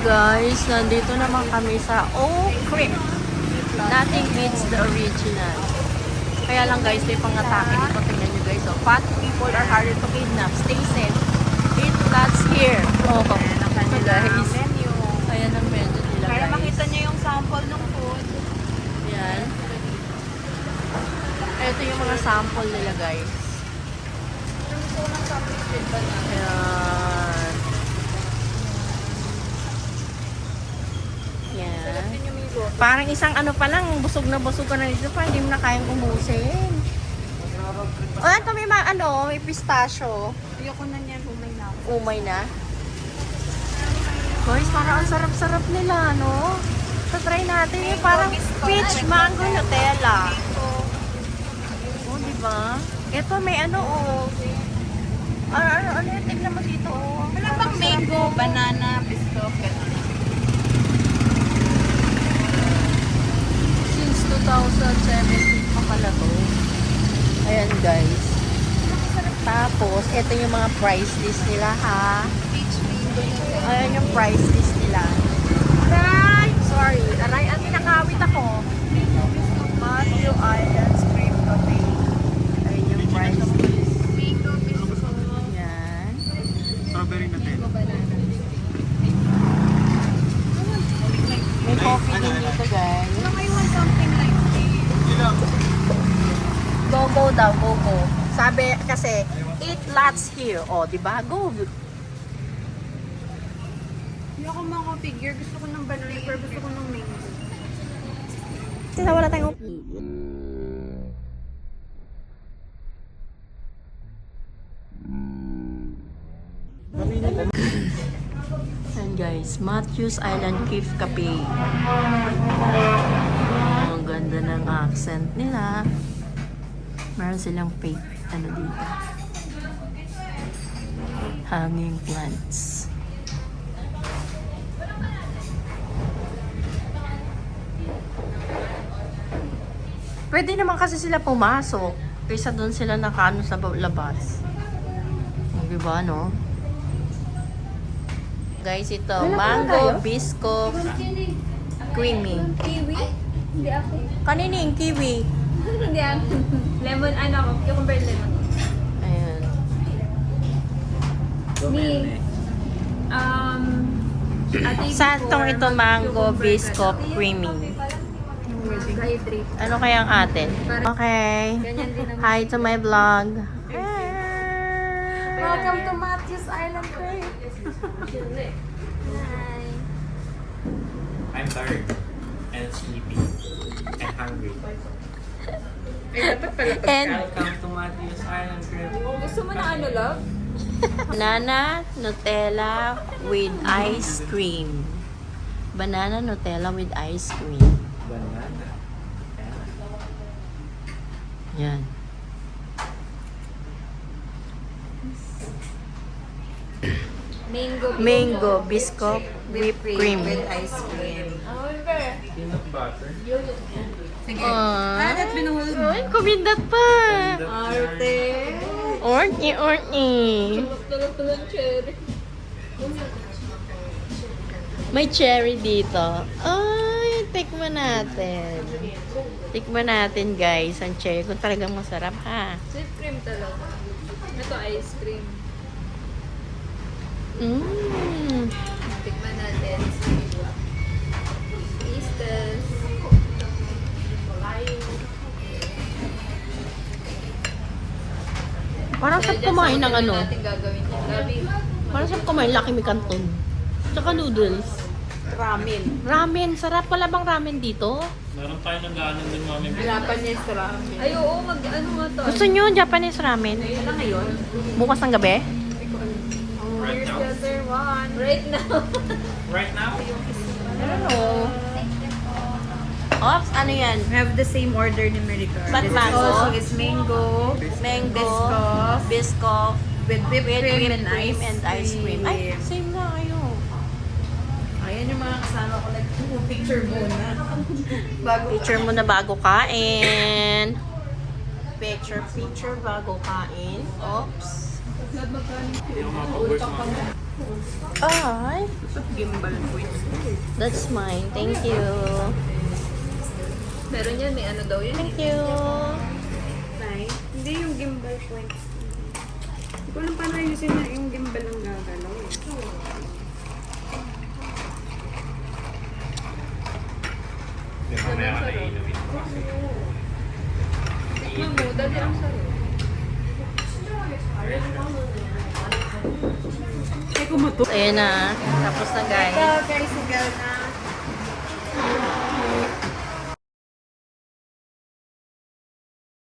Guys, nandito naman kami sa Oak Creek. Nothing beats the original. Kaya lang guys, may pangatake dito. Tingnan nyo guys. So, fat people are harder to kidnap. Stay safe. Eat lots here. Oh, Ayan ang kanilang guys. menu. Ayan ang menu nila Para guys. makita nyo yung sample ng food. Ayan. Ito yung mga sample nila guys. Ayan. Yan. Parang isang ano pa lang, busog na busog ka na dito pa, hindi mo na kayang umusin. O, ito may mga ano, may pistachio. Ayoko na niyan, umay na ako. Umay na. Guys, parang ang sarap-sarap nila, no? So, try natin yung parang peach mango Nutella. Oh, di ba? Ito may ano, oh. Ano yung tignan mo dito, oh. Wala bang mango, banana, biscuit, gano'n? Since 2017 pa pala to. Ayan guys. Tapos, ito yung mga price list nila ha. Peach mango. Ayan yung price list nila. Aray! Sorry. Aray, at nakawit ako. Matthew Islands Cream Cafe. Ayan yung price list. Mango, biscuit. Yan. Strawberry na din. May coffee din dito guys. Ano I want something like this? Go daw, go. Sabi kasi, eat lots here. O, di ba? Go. Hindi ako maka-figure. Gusto ko ng banana, pero gusto ko ng mango. Kasi wala tayong and guys, Matthews Island Cave Cafe. Ang ganda ng accent nila. Meron silang fake ano dito. Hanging plants. Pwede naman kasi sila pumasok kaysa doon sila nakaano sa labas. Diba, no? Guys, ito. Mango, bisco, creamy. Kiwi? Hindi ako. Kanina yung kiwi. Hindi ako. Lemon, ano ako? Cucumber lemon. Ayan. Ni, Santong ito, mango, bisco, creamy. Hydrate. Ano kaya ang atin? Okay. Ganyan din naman. Hi to my vlog. Welcome to Matthews Island Crave. Hi. I'm tired and sleepy and hungry. And Welcome to Matthew's Island Crib. Gusto mo na ano, love? banana Nutella with ice cream. Banana Nutella with ice cream. Banana. Yan. Mango, biscuit, whipped cream. with ice cream. Peanut butter. Sige. Ah, At binuhulog mo. ay, kumindat pa. Arte. Orny. Tulog-tulog cherry. May cherry dito. Ay, tikman natin. Tikman natin guys, ang cherry. Kung talagang masarap ha. Sweet cream talaga. Ito ice cream. Mmm. Tikman natin. Pistas. Parang sarap kumain ng ano. natin gagawin yan. Gabi. Parang sarap kumain Lucky Me Canton. Tsaka noodles. Ramen. Ramen. Sarap pala bang ramen dito? Meron tayo ng gano'n din mami. Japanese ramen. Ay, oo. Ano nga to? Gusto nyo Japanese ramen? Wala ngayon? Bukas ng gabi? Right now? Right now. Right now? I don't know. Ops, ano yan? We have the same order ni Mericar. But This mango? also is mango, Mango, Biscoff, biscoff, with whipped cream and ice cream. Ay, same na kayo. Ayan yung mga kasama ko. Picture muna. Bago Picture mo na bago kain. Picture bago kain. Oops. Hindi ako mapag-work mga. Ay, Gimbal points. that's mine. Thank you. Meron yan, may ano daw yun. Thank you. Nice. Hindi yung gimbal points. Hindi ko lang paano ayusin na yung gimbal ang gagalaw eh. Hindi, mamaya ka na iinumin. Tignan mo, dali ang sarap. Ay, kumato. Ayan na. Tapos na guys. Ito, guys, si girl na